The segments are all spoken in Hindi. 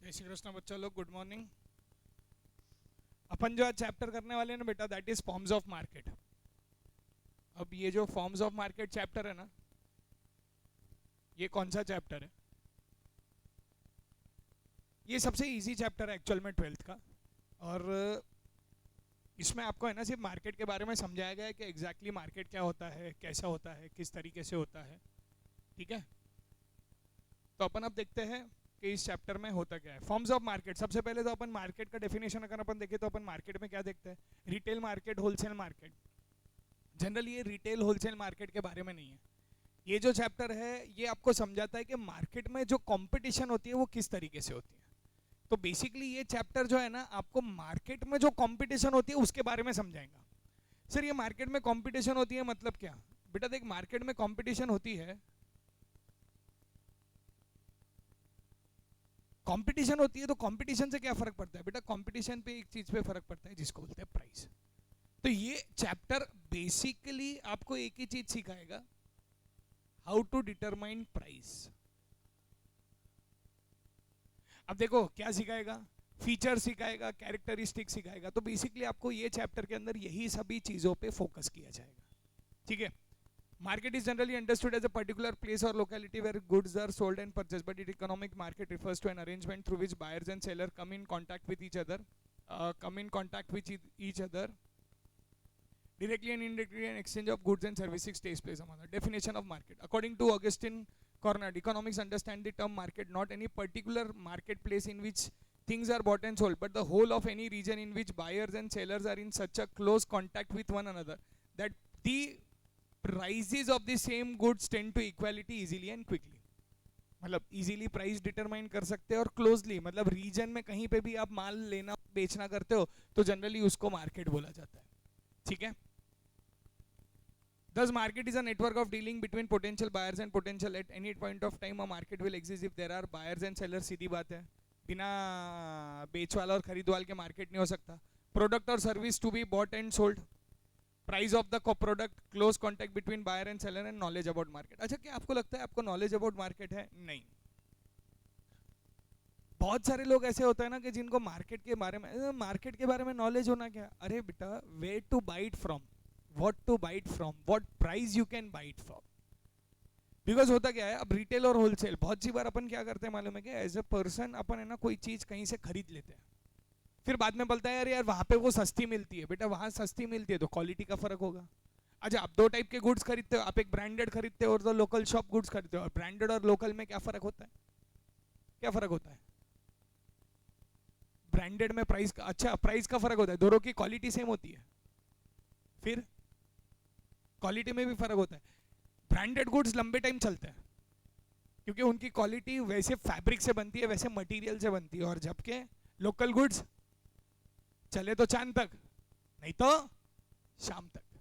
जय श्री कृष्ण बच्चा लोग, गुड मॉर्निंग। अपन जो आज चैप्टर करने वाले हैं ना बेटा, that is forms of market. अब ये जो फॉर्म्स ऑफ मार्केट चैप्टर है ना, ये कौन सा चैप्टर है? ये सबसे इजी चैप्टर है एक्चुअल में 12th का। और इसमें आपको है ना सिर्फ मार्केट के बारे में समझाया गया है कि एग्जैक्टली मार्केट क्या होता है, कैसा होता है, किस तरीके से होता है। ठीक है, तो अपन अब देखते हैं कि इस चैप्टर में होता क्या है। फॉर्म्स ऑफ मार्केट, सबसे पहले तो अपन मार्केट का डेफिनेशन अगर अपन देखें तो अपन मार्केट में क्या देखते हैं? Retail market, wholesale market. Generally ये रिटेल होलसेल मार्केट के बारे में नहीं है। ये जो चैप्टर है ये आपको समझाता है कि मार्केट में जो कंपटीशन होती है वो किस तरीके से होती है। तो बेसिकली ये चैप्टर जो है ना आपको मार्केट में जो कंपटीशन होती है उसके बारे में समझाएगा। सर ये मार्केट में कंपटीशन होती है मतलब क्या? बेटा देख, मार्केट में कंपटीशन होती है, कंपटीशन होती है तो कंपटीशन से क्या फर्क पड़ता है? बेटा कंपटीशन पे एक चीज पे फर्क पड़ता है जिसको बोलते हैं प्राइस। तो ये चैप्टर बेसिकली आपको एक ही चीज सिखाएगा, हाउ टू डिटरमाइन प्राइस। अब देखो क्या सिखाएगा, फीचर सिखाएगा, कैरेक्टरिस्टिक सिखाएगा। तो बेसिकली आपको ये चैप्टर के अंदर यही सभी चीजों पे फोकस किया जाएगा। ठीक है, market is generally understood as a particular place or locality where goods are sold and purchased, but its economic market refers to an arrangement through which buyers and sellers come in contact with each other directly and indirectly, and exchange of goods and services takes place among them. Definition of market. According to Augustine Cornard, economics understand the term market not any particular marketplace in which things are bought and sold, but the whole of any region in which buyers and sellers are in such a close contact with one another that the prices of the same goods tend to equality easily and quickly. मतलब इजीली प्राइस डिटरमाइन कर सकते हो और क्लोजली, मतलब रीजन में कहीं पे भी आप माल लेना बेचना करते हो तो जनरली उसको मार्केट बोला जाता है। ठीक है, Thus market is a network of dealing between potential buyers and potential at any point of time a market will exist if there are buyers and sellers. सीधी बात है, बिना बेच वाला और खरीद वाले के मार्केट नहीं हो सकता। प्रोडक्ट और service to be bought and sold, price of the product, close contact between buyer and seller and knowledge about market. अच्छा, क्या आपको लगता है आपको नॉलेज अबाउट मार्केट है? नहीं। बहुत सारे लोग ऐसे होते हैं ना कि जिनको मार्केट के बारे में नॉलेज होना क्या? अरे बेटा, where to buy it from, what to buy it from, what price you can buy it from. Because होता क्या है, अब रिटेल और होलसेल बहुत सी बार अपन क्या करते हैं मालूम है कि एज ए पर्सन अपन है ना कोई चीज कहीं से खरीद लेते हैं, फिर बाद में बोलता है यार वहां पे वो सस्ती मिलती है। बेटा वहां सस्ती मिलती है तो क्वालिटी का फर्क होगा। अच्छा, आप दो टाइप के गुड्स खरीदते हो, आप एक ब्रांडेड खरीदते हो और दो लोकल शॉप गुड्स खरीदते हो। और ब्रांडेड और लोकल में क्या फर्क होता है? क्या फर्क होता है? ब्रांडेड में प्राइस का, अच्छा प्राइस का फर्क होता है, दोनों की क्वालिटी सेम होती है, फिर क्वालिटी में भी फर्क होता है। ब्रांडेड गुड्स लंबे टाइम चलते हैं क्योंकि उनकी क्वालिटी वैसे फैब्रिक से बनती है, वैसे मटेरियल से बनती है। और जबकि लोकल गुड्स चले तो चांद तक, नहीं तो शाम तक।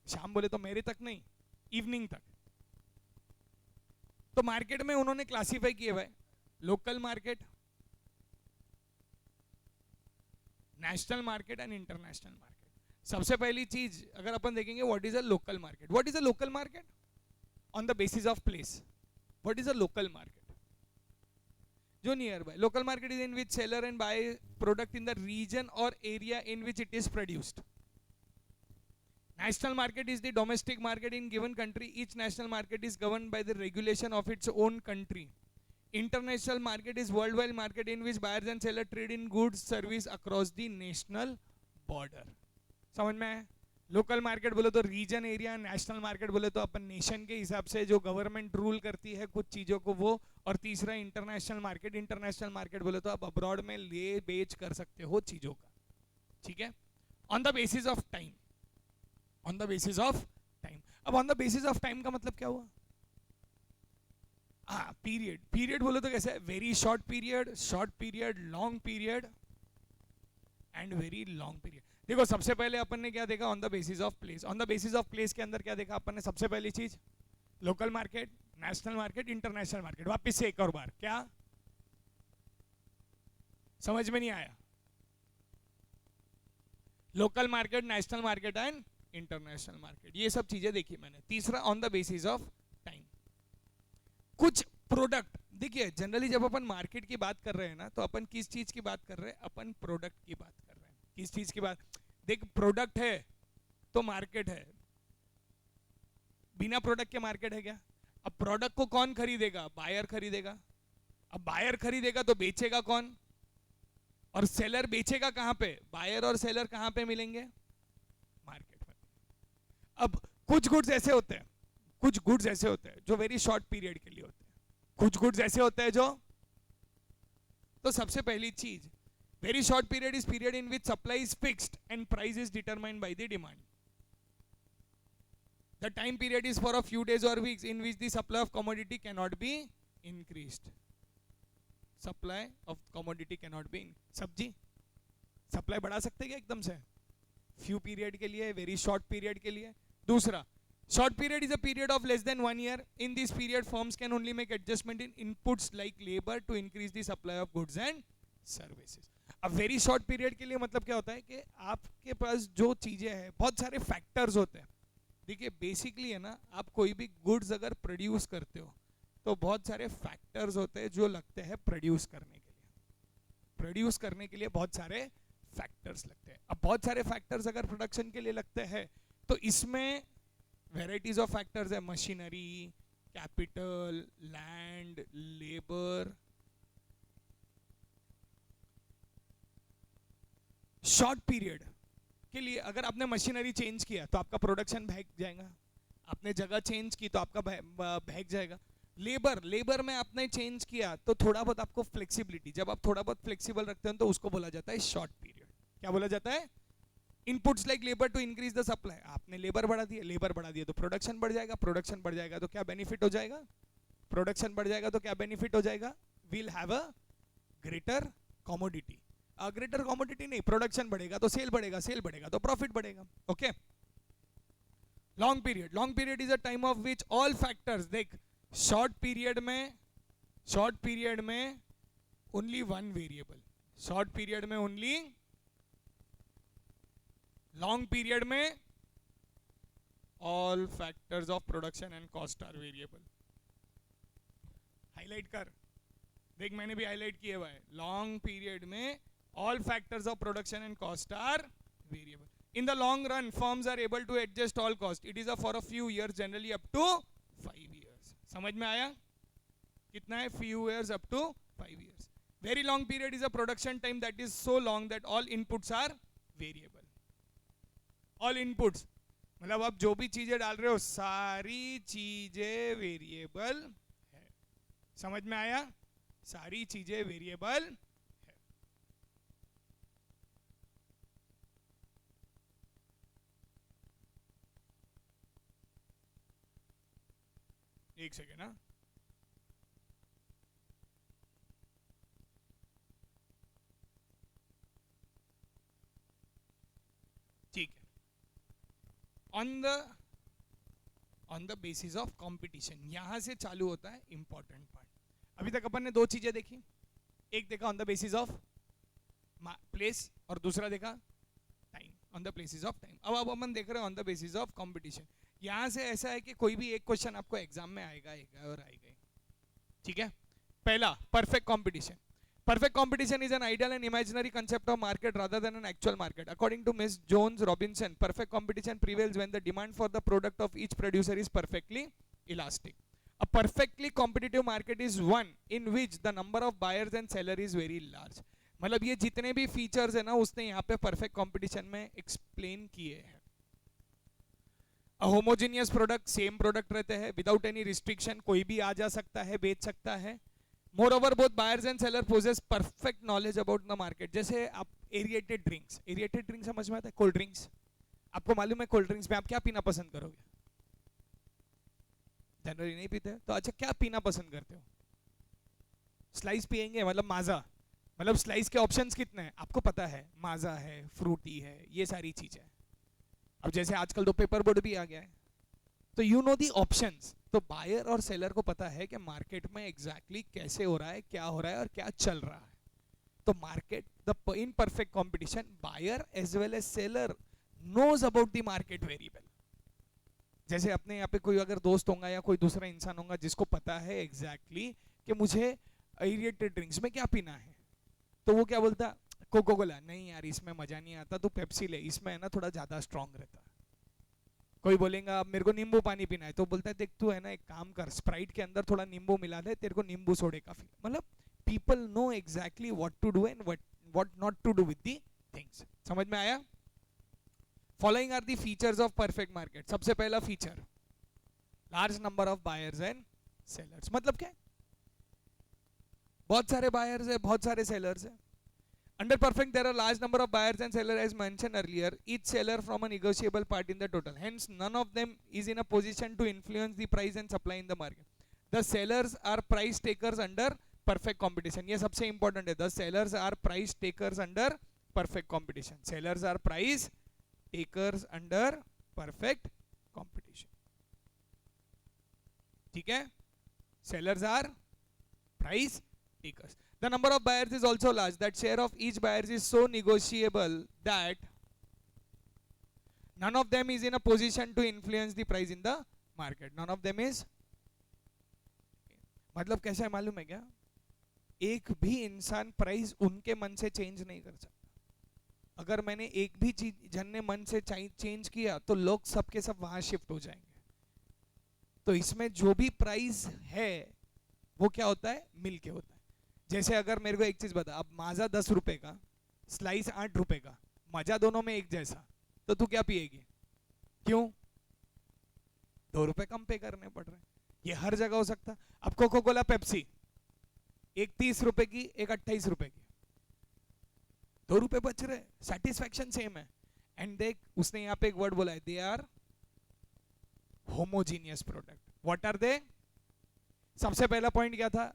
शाम बोले तो मेरे तक नहीं, इवनिंग तक। तो मार्केट में उन्होंने क्लासिफाई किए हुए local market, national market and international market. सबसे पहली चीज अगर अपन देखेंगे, what is a local market? What is a local market? On the basis of place, what is a local market? जो nearby. Local market is in which seller and buy product in the region और area in which it is produced. National market is the domestic market in given country. Each national market is governed by the regulation of its own country. International market is worldwide market in which buyers and sellers trade in goods service across the national border. समझ में है? लोकल मार्केट बोले तो रीजन एरिया, नेशनल मार्केट बोले तो अपन नेशन के हिसाब से जो गवर्नमेंट रूल करती है कुछ चीजों को वो। और तीसरा इंटरनेशनल मार्केट, इंटरनेशनल मार्केट बोले तो आप अब्रॉड में ले बेच कर सकते हो चीजों का। ठीक है, on the basis of time, on the basis of time. अब on the basis of time का मतलब क्या हुआ? हाँ, पीरियड। पीरियड बोले तो कैसे? Very short period, long period and very long period. देखो सबसे पहले अपन ने क्या देखा? On the basis of place. On the basis of place के अंदर क्या देखा अपन ने? सबसे पहली चीज local market, national market, international market. वापिस से एक और बार, क्या समझ में नहीं आया? Local market, national market and international market, ये सब चीजें देखी मैंने। तीसरा on the basis of time. कुछ प्रोडक्ट देखिए जनरली जब अपन मार्केट की बात कर रहे हैं ना, तो अपन किस चीज की बात कर रहे हैं? अपन प्रोडक्ट की बात कर रहे हैं। किस चीज की बात? देख, प्रोडक्ट है तो मार्केट है, बिना प्रोडक्ट के मार्केट है क्या? अब प्रोडक्ट को कौन खरीदेगा? बायर खरीदेगा। अब बायर खरीदेगा तो बेचेगा कौन? और सेलर बेचेगा कहां पे? बायर और सेलर कहां पे मिलेंगे? मार्केट में। अब कुछ गुड्स ऐसे होते हैं, कुछ गुड्स ऐसे होते हैं जो वेरी शॉर्ट पीरियड के लिए होते हैं, कुछ गुड्स ऐसे होते हैं जो, तो सबसे पहली चीज, very short period is period in which supply is fixed and price is determined by the demand. The time period is for a few days or weeks in which the supply of commodity cannot be increased. Supply of commodity cannot be सब्जी सप्लाई बढ़ा सकते क्या एकदम से? फ्यू पीरियड के लिए, वेरी शॉर्ट पीरियड के लिए. दूसरा, short period is a period of less than 1 year. In this period firms can only make adjustment in inputs like labor to increase the supply of goods and services. अब वेरी शॉर्ट पीरियड के लिए मतलब क्या होता है कि आपके पास जो चीजें हैं, बहुत सारे फैक्टर्स होते हैं. देखिए बेसिकली है ना, आप कोई भी गुड्स अगर प्रोड्यूस करते हो तो बहुत सारे फैक्टर्स होते हैं जो लगते हैं प्रोड्यूस करने के लिए. प्रोड्यूस करने के लिए बहुत सारे फैक्टर्स लगते हैं. अब बहुत सारे फैक्टर्स अगर प्रोडक्शन के लिए लगते हैं तो इसमें वेराइटीज ऑफ फैक्टर्स है. Machinery, capital, land, labour. Short period के लिए अगर आपने मशीनरी चेंज किया तो आपका प्रोडक्शन भाग जाएगा. आपने जगह चेंज की तो आपका भाग जाएगा. लेबर में आपने चेंज किया तो थोड़ा बहुत आपको फ्लेक्सिबिलिटी, जब आप थोड़ा बहुत फ्लेक्सिबल रखते हैं तो उसको बोला जाता है शॉर्ट पीरियड. क्या बोला जाता है? Inputs like labour to increase the supply. आपने लेबर बढ़ा दिया तो प्रोडक्शन बढ़ जाएगा. प्रोडक्शन बढ़ जाएगा तो क्या बेनिफिट हो जाएगा? प्रोडक्शन बढ़ जाएगा तो क्या बेनिफिट हो जाएगा? Will have a greater commodity. Greater commodity नहीं, प्रोडक्शन बढ़ेगा तो सेल बढ़ेगा, सेल बढ़ेगा तो प्रॉफिट बढ़ेगा. Okay. Long period is a time of which all factors, देख शॉर्ट पीरियड में only one variable, short period में ओनली, लॉन्ग पीरियड में all factors of production and cost are variable. Highlight कर, देख मैंने भी हाईलाइट किया हुआ है. लॉन्ग पीरियड में all factors of production and cost are variable. In the long run firms are able to adjust all cost. It is a for a few years, generally up to 5 years. समझ में आया? कितना है? few years up to 5 years. Very long period is a production time that is so long that all inputs are variable. All inputs मतलब आप जो भी चीजें डाल रहे हो सारी चीजें वेरिएबल है. समझ में आया? सारी चीजें वेरिएबल. एक सेकेंड. ना ठीक है. On the basis of competition, यहां से चालू होता है इंपॉर्टेंट पार्ट. अभी तक अपन ने दो चीजें देखी. एक देखा on the basis of place और दूसरा देखा time, on the basis of time. अब अपन देख रहे हैं on the basis of competition. यहां से ऐसा है कि कोई भी एक क्वेश्चन आपको एग्जाम में आएगा और आएगा. ठीक है. पहला, perfect competition. Perfect competition is an ideal and imaginary concept of market rather than an actual market. According to Ms. Jones Robinson, perfect competition prevails when the demand for the product of each producer is perfectly elastic. A perfectly competitive market is one in which the number of buyers and sellers is very large. मतलब ये जितने भी फीचर्स है ना उसने यहाँ पे परफेक्ट कंपटीशन में एक्सप्लेन किए हैं. A homogeneous product, same product रहते हैं विदाउट एनी रिस्ट्रिक्शन, कोई भी आ जा सकता है, बेच सकता है. Moreover, both buyers and sellers possess perfect knowledge about the market. जैसे आप एरिएटेड ड्रिंक्स समझ में आता है? Cold drinks. आपको मालूम है कोल्ड ड्रिंक्स में आप क्या पीना पसंद करोगे? जनरली नहीं पीते तो अच्छा क्या पीना पसंद करते हो? स्लाइस पिएंगे मतलब माजा. मतलब स्लाइस के ऑप्शंस कितने हैं आपको पता है? माजा है, फ्रूटी है, ये सारी चीजें. अब जैसे आजकल तो पेपर बोर्ड भी आ गया है तो यू नो दी ऑप्शंस. तो बायर और सेलर को पता है कि मार्केट में एग्जैक्टली कैसे हो रहा है, क्या हो रहा है और क्या चल रहा है. तो market the in perfect competition buyer as well as seller knows about the market very well. जैसे अपने यहाँ पे कोई अगर दोस्त होगा या कोई दूसरा इंसान होगा जिसको पता है एग्जैक्टली कि मुझे एरिएटेड ड्रिंक्स में क्या पीना है, तो वो क्या बोलता, कोको कोला। नहीं यार इसमें मजा नहीं आता, तो पेप्सी ले, इसमें है ना थोड़ा ज्यादा स्ट्रांग रहता है। कोई बोलेगा अब मेरे को नींबू पानी पीना है, तो बोलता है देख तू है ना एक काम कर, स्प्राइट के अंदर थोड़ा नींबू मिला दे, तेरे को नींबू सोडे काफी। मतलब people know exactly what to do and what not to do with the things. समझ में आया? Following are the features of perfect market. सबसे पहला feature, large number of buyers and sellers. मतलब क्या? बहुत सारे बायर्स है, बहुत सारे सेलर्स है। Under perfect, there are large number of buyers and sellers as mentioned earlier, each seller from a negotiable part in the total. Hence, none of them is in a position to influence the price and supply in the market. The sellers are price takers under perfect competition. ये सबसे important है. The sellers are price takers under perfect competition. Sellers are price takers under perfect competition. ठीक है? Sellers are price takers. The number of buyers is also large. That share of each buyer is so negotiable that none of them is in a position to influence the price in the market. None of them is, मतलब कैसा है मालूम है क्या? एक भी इंसान प्राइस उनके मन से चेंज नहीं कर सकता। अगर मैंने एक भी चीज जन ने मन से चेंज किया तो लोग सबके सब वहां शिफ्ट हो जाएंगे। तो इसमें जो भी प्राइस है वो क्या होता है? मिल के होता है। जैसे अगर मेरे को एक चीज बता, अब माजा 10 रुपए का, स्लाइस 8 रुपए का, मजा दोनों में एक जैसा, तो तू क्या पिएगी? क्यों? 2 रुपए कम पे करने पड़ रहे हैं। ये हर जगह हो सकता। अब कोको कोला पेप्सी, एक 30 रुपए की, एक 28 रुपए की, 2 रुपए बच रहे, सेटिस्फैक्शन सेम है। एंड देख उसने यहाँ पे एक वर्ड बोला है, they are homogeneous product. What are they? सबसे पहला पॉइंट क्या था?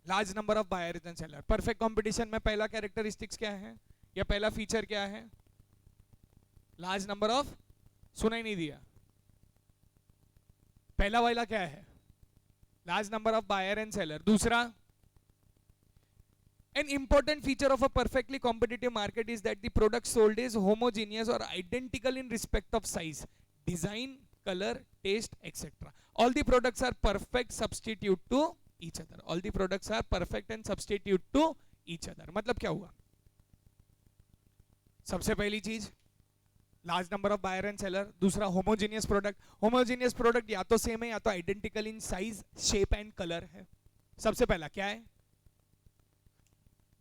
Large number of buyers and seller. Perfect competition में पहला कैरेक्टरिस्टिक्स क्या है, या पहला फीचर क्या है? लार्ज नंबर ऑफ, सुना ही नहीं दिया, पहला वाला क्या है? Large number of buyer and seller. दूसरा, an important feature of a perfectly competitive market is that the product sold is homogeneous or identical in respect of size, design, color, taste, etc. All the products are perfect substitute to each other. All the products are perfect and substitute to each other. मतलब क्या हुआ? सबसे पहली चीज large number of buyer and seller. दूसरा, होमोजीनियस प्रोडक्ट। होमोजीनियस प्रोडक्ट या तो सेम है या तो identical in size, shape and colour है। सबसे पहला क्या है?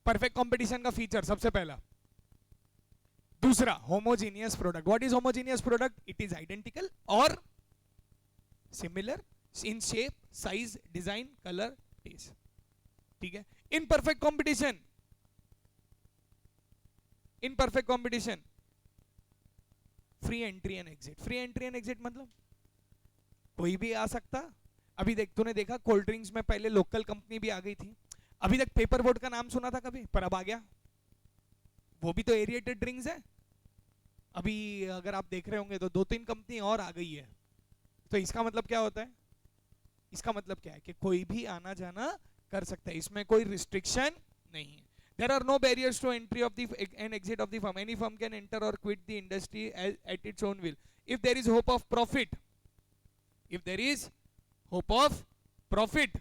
परफेक्ट कंपटीशन का फीचर सबसे पहला। दूसरा, homogeneous product. What is homogeneous product? It is identical और similar in shape, size, design, colour, taste. ठीक है? In perfect competition, in perfect competition free entry and exit. Free entry and exit मतलब कोई भी आ सकता। अभी देख, तूने देखा कोल्ड ड्रिंक्स में पहले लोकल कंपनी भी आ गई थी। अभी तक पेपर बोट का नाम सुना था कभी, पर अब आ गया। वो भी तो एरिएटेड ड्रिंक्स है। अभी अगर आप देख रहे होंगे तो 2-3 कंपनी और आ गई है। तो इसका मतलब क्या होता है? इसका मतलब क्या है कि कोई भी आना जाना कर सकता है, इसमें कोई रिस्ट्रिक्शन नहीं है। There are no barriers to entry of the and exit of the firm. Any firm can enter or quit the industry at its own will. If there is hope of profit, if there is hope of profit,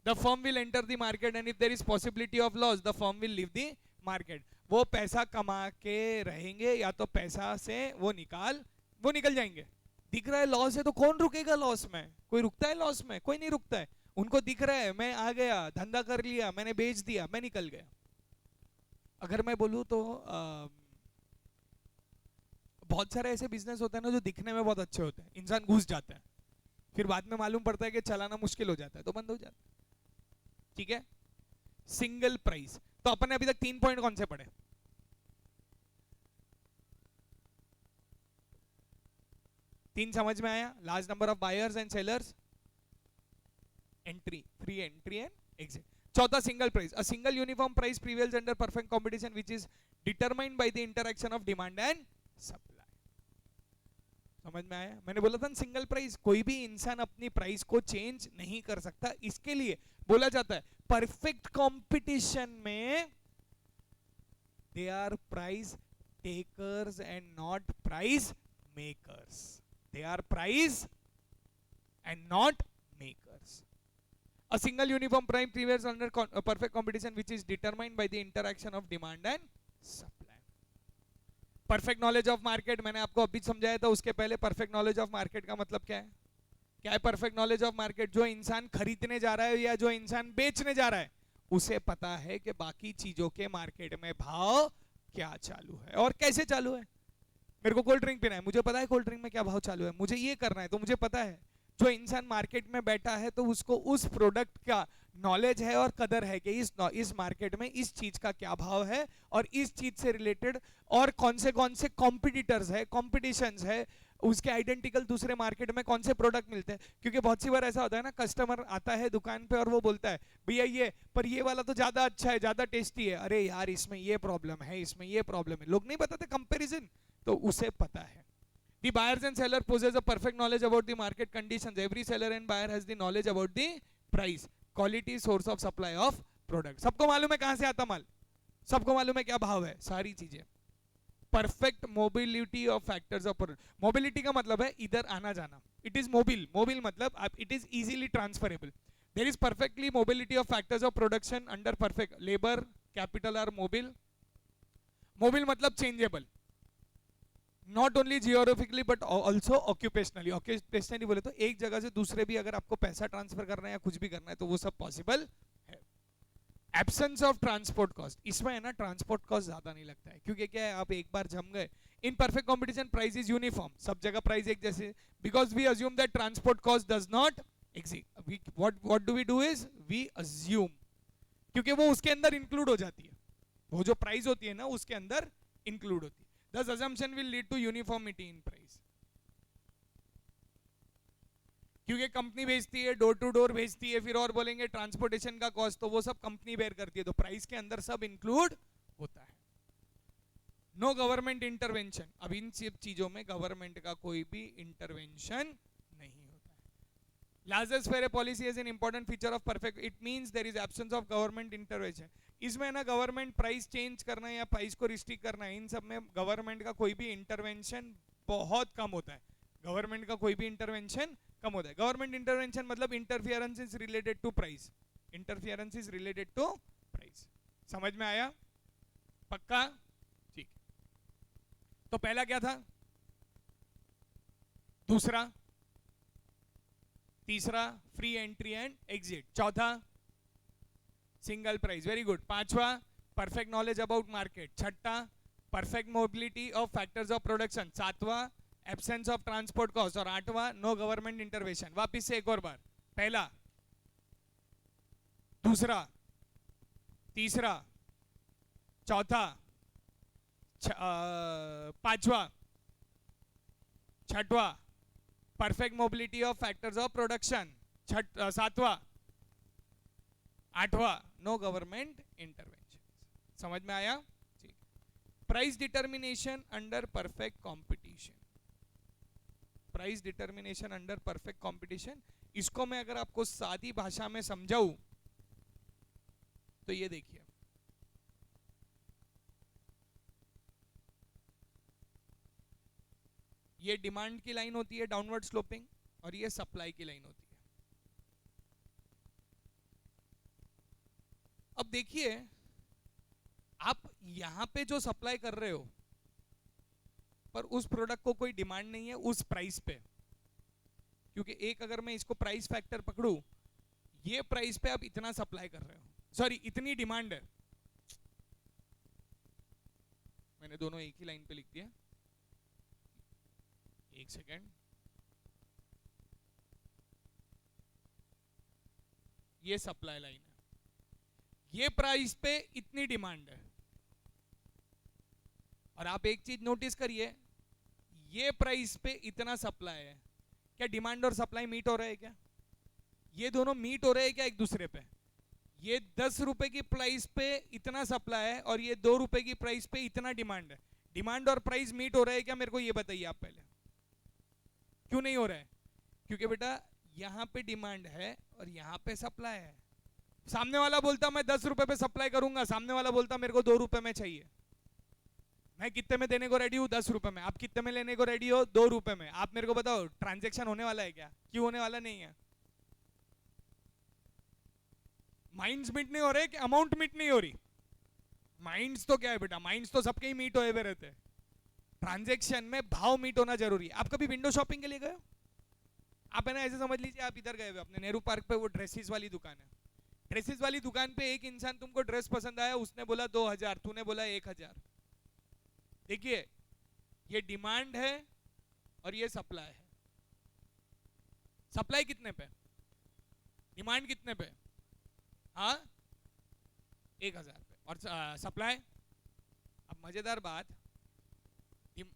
the firm will enter the market, and if there is possibility of loss, the firm will leave the market. वो पैसा कमा के रहेंगे या तो पैसा से वो निकल जाएंगे। दिख रहा है लॉस है तो कौन रुकेगा लॉस में? कोई रुकता है लॉस में? कोई नहीं रुकता है। उनको दिख रहा है मैं आ गया, धंधा कर लिया, मैंने बेच दिया, मैं निकल गया। अगर मैं बोलूं तो बहुत सारे ऐसे बिजनेस होते हैं ना जो दिखने में बहुत अच्छे होते हैं, इंसान घुस जाता है, फिर बाद में मालूम पड़ता है कि चलाना मुश्किल हो जाता है, तो बंद हो जाता है। ठीक है? Single price. तो अपन ने अभी तक 3 पॉइंट कौन से पढ़े? तीन समझ में आया? Large number of buyers and sellers, entry, free entry and exit. चौथा, single price. A single uniform price prevails under perfect competition which is determined by the interaction of demand and supply. समझ में आया? मैंने बोला था ना सिंगल प्राइस, कोई भी इंसान अपनी प्राइस को चेंज नहीं कर सकता। इसके लिए बोला जाता है परफेक्ट कंपटीशन में they are price takers and not price makers. They are price and not makers. A single uniform price prevails under perfect competition which is determined by the interaction of demand and supply. Perfect knowledge of market मैंने आपको अभी समझाया था, उसके पहले परफेक्ट नॉलेज ऑफ मार्केट का मतलब क्या है? क्या है परफेक्ट नॉलेज ऑफ मार्केट? जो इंसान खरीदने जा रहा है या जो इंसान बेचने जा रहा है उसे पता है कि बाकी चीजों के मार्केट में भाव क्या चालू है और कैसे चालू है। मेरे को कोल्ड ड्रिंक पीना है, मुझे पता है कोल्ड ड्रिंक में क्या भाव चालू है, मुझे ये करना है तो मुझे पता है। जो इंसान मार्केट में बैठा है तो उसको उस प्रोडक्ट का नॉलेज है और कदर है कि इस मार्केट में इस चीज का क्या भाव है और इस चीज से रिलेटेड और कौन से कॉम्पिटिटर्स है, कॉम्पिटिशंस है, उसके आइडेंटिकल दूसरे मार्केट में कौन से प्रोडक्ट मिलते हैं। क्योंकि बहुत सी बार ऐसा होता है ना, कस्टमर आता है दुकान पे और वो बोलता है भैया ये, पर ये वाला तो ज्यादा अच्छा है, ज्यादा टेस्टी है, अरे यार इसमें ये प्रॉब्लम है, इसमें ये प्रॉब्लम है। लोग नहीं बताते कंपैरिजन, तो उसे पता है। The buyers and seller possess a perfect knowledge about the market conditions. Every seller and buyer has the knowledge about the price, quality, source of supply of product. सबको मालूम है कहां से आता माल, सबको मालूम है क्या भाव है, सारी चीजें। Perfect mobility of factors of product. Mobility का मतलब है इधर आना जाना, इट इज मोबिल। मोबिल मतलब it is easily transferable. There is perfectly mobility of factors of production under perfect. Labour, capital are mobile. Mobile मतलब changeable, not only geographically but also occupationally. Occupationally बोले तो एक जगह से दूसरे भी अगर आपको पैसा ट्रांसफर करना है या कुछ भी करना है तो वो सब पॉसिबल है। एब्सेंस ऑफ ट्रांसपोर्ट कॉस्ट, इसमें है ना ट्रांसपोर्ट कॉस्ट ज्यादा नहीं लगता है, क्योंकि क्या है आप एक बार जम गए। In perfect competition price is uniform, सब जगह प्राइस एक जैसे, because we assume that transport cost does not exist. What do we do is we assume, क्योंकि वो उसके अंदर इंक्लूड हो जाती है, वो जो प्राइस होती है ना उसके अंदर इंक्लूड होती है। Thus assumption will lead to uniformity in price. क्योंकि कंपनी भेजती है, डोर टू डोर भेजती है, फिर और बोलेंगे ट्रांसपोर्टेशन का कॉस्ट, तो वो सब कंपनी बेयर करती है, तो प्राइस के अंदर सब इंक्लूड होता है। नो गवर्नमेंट इंटरवेंशन, अब इन सब चीजों में गवर्नमेंट का कोई भी इंटरवेंशन नहीं होता है। Largest fair policy is an important feature of perfect, it means there is absence of government intervention. इसमें ना गवर्नमेंट प्राइस चेंज करना या प्राइस को रिस्ट्रिक्ट करना, इन सब में गवर्नमेंट का कोई भी इंटरवेंशन बहुत कम होता है। गवर्नमेंट का कोई भी इंटरवेंशन कम होता है। गवर्नमेंट इंटरवेंशन मतलब interference is related to price, interference is related to price. समझ में आया? पक्का? ठीक। तो पहला क्या था, दूसरा, तीसरा फ्री एंट्री एंड एग्जिट, चौथा सिंगल प्राइस, वेरी गुड। पांचवा परफेक्ट नॉलेज अबाउट मार्केट, छठा perfect mobility of factors of production, सातवां एब्सेंस ऑफ ट्रांसपोर्ट कॉस्ट, और आठवां नो गवर्नमेंट इंटरवेंशन। वापिस से एक और बार, पहला, दूसरा, तीसरा, चौथा, पांचवा, छठवा perfect mobility of factors of production, सातवां, आठवां नो गवर्नमेंट इंटरवेंशन। समझ में आया? ठीक। Price determination under perfect competition, price determination under perfect competition, इसको मैं अगर आपको सादी भाषा में समझाऊं तो ये देखिए, ये डिमांड की लाइन होती है डाउनवर्ड स्लोपिंग, और ये सप्लाई की लाइन होती है। अब देखिए, आप यहां पे जो सप्लाई कर रहे हो पर उस प्रोडक्ट को कोई डिमांड नहीं है उस प्राइस पे, क्योंकि एक अगर मैं इसको प्राइस फैक्टर पकड़ू, ये प्राइस पे आप इतना सप्लाई कर रहे हो, सॉरी इतनी डिमांड है, मैंने दोनों एक ही लाइन पे लिख दिया, एक सेकेंड, ये सप्लाई लाइन है, ये प्राइस पे इतनी डिमांड है, और आप एक चीज नोटिस करिए, ये प्राइस पे इतना सप्लाई है, क्या डिमांड और सप्लाई मीट हो रहे हैं क्या? ये दोनों मीट हो रहे हैं क्या एक दूसरे पे? ये 10 रुपए की प्राइस पे इतना सप्लाई है और ये 2 रुपए की प्राइस पे इतना डिमांड है, डिमांड और प्राइस मीट हो रहे हैं क्या? मेरे को ये बताइए आप पहले, क्यों नहीं हो रहा है? क्योंकि बेटा यहां पे डिमांड है और यहां पे सप्लाई है। सामने वाला बोलता मैं 10 रुपए पे सप्लाई करूंगा, सामने वाला बोलता मेरे को 2 रुपए में चाहिए। मैं कितने में देने को रेडी हूं? 10 रुपए में। आप कितने में लेने को रेडी हो? 2 रुपए में। आप मेरे को बताओ ट्रांजैक्शन होने वाला है क्या? क्यों होने वाला नहीं है? माइंड्स मीट नहीं हो रहे कि अमाउंट मीट नहीं हो रही? माइंड्स तो क्या है बेटा, माइंड्स तो सबके ही मीट होए हुए रहते हैं। ट्रांजैक्शन में भाव मीट होना जरूरी है। आप कभी विंडो शॉपिंग के लिए गए हो? आप है ना ऐसे समझ लीजिए, आप इधर गए हुए अपने नेहरू पार्क पे, वो ड्रेसेस वाली दुकान है। ड्रेसेस वाली दुकान पे एक इंसान, तुमको ड्रेस पसंद आया, उसने बोला 2000, तूने बोला 1000। देखिए, ये डिमांड है और ये सप्लाई है। सप्लाई कितने पे, डिमांड कितने पे? हाँ, 1000 पे। और सप्लाई, अब मजेदार बात,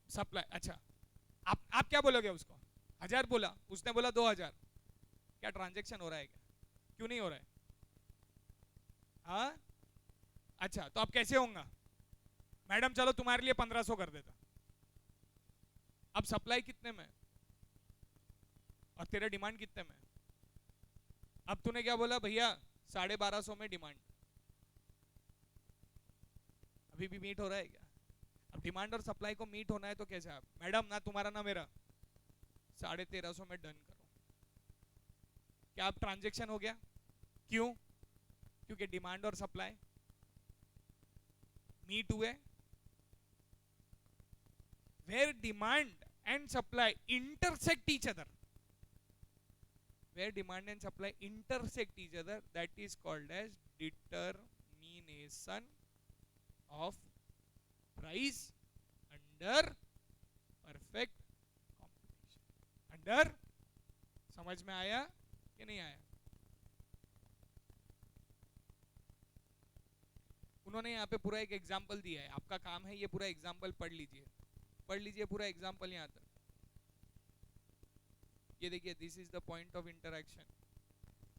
सप्लाई, अच्छा आप क्या बोलोगे उसको? 1000 बोला, उसने बोला 2000। क्या ट्रांजैक्शन हो रहा है क्या? क्यों नहीं हो रहा है? हाँ, अच्छा तो अब कैसे होगा? मैडम चलो तुम्हारे लिए 1500 कर देता। अब सप्लाई कितने में और तेरा डिमांड कितने में? अब तूने क्या बोला, भैया 1250 में डिमांड। अभी भी मीट हो रहा है क्या? अब डिमांड और सप्लाई को मीट होना है तो कैसे? आप मैडम, ना तुम्हारा ना मेरा, 1350 में डन करो। क्या अब ट्रांजैक्शन हो गया? क्यों? क्योंकि डिमांड और सप्लाई मीट हुए। where demand and supply intersect each other, where demand and supply intersect each other, that is called as determination of price under perfect competition. under, समझ में आया कि नहीं आया? उन्होंने यहाँ पे पूरा एक एग्जाम्पल दिया है, आपका काम है ये पूरा एग्जाम्पल पढ़ लीजिए, पढ़ लीजिए पूरा एग्जाम्पल यहाँ तक। ये देखिए, this is the point of interaction,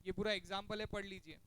ये पूरा एग्जाम्पल है, पढ़ लीजिए।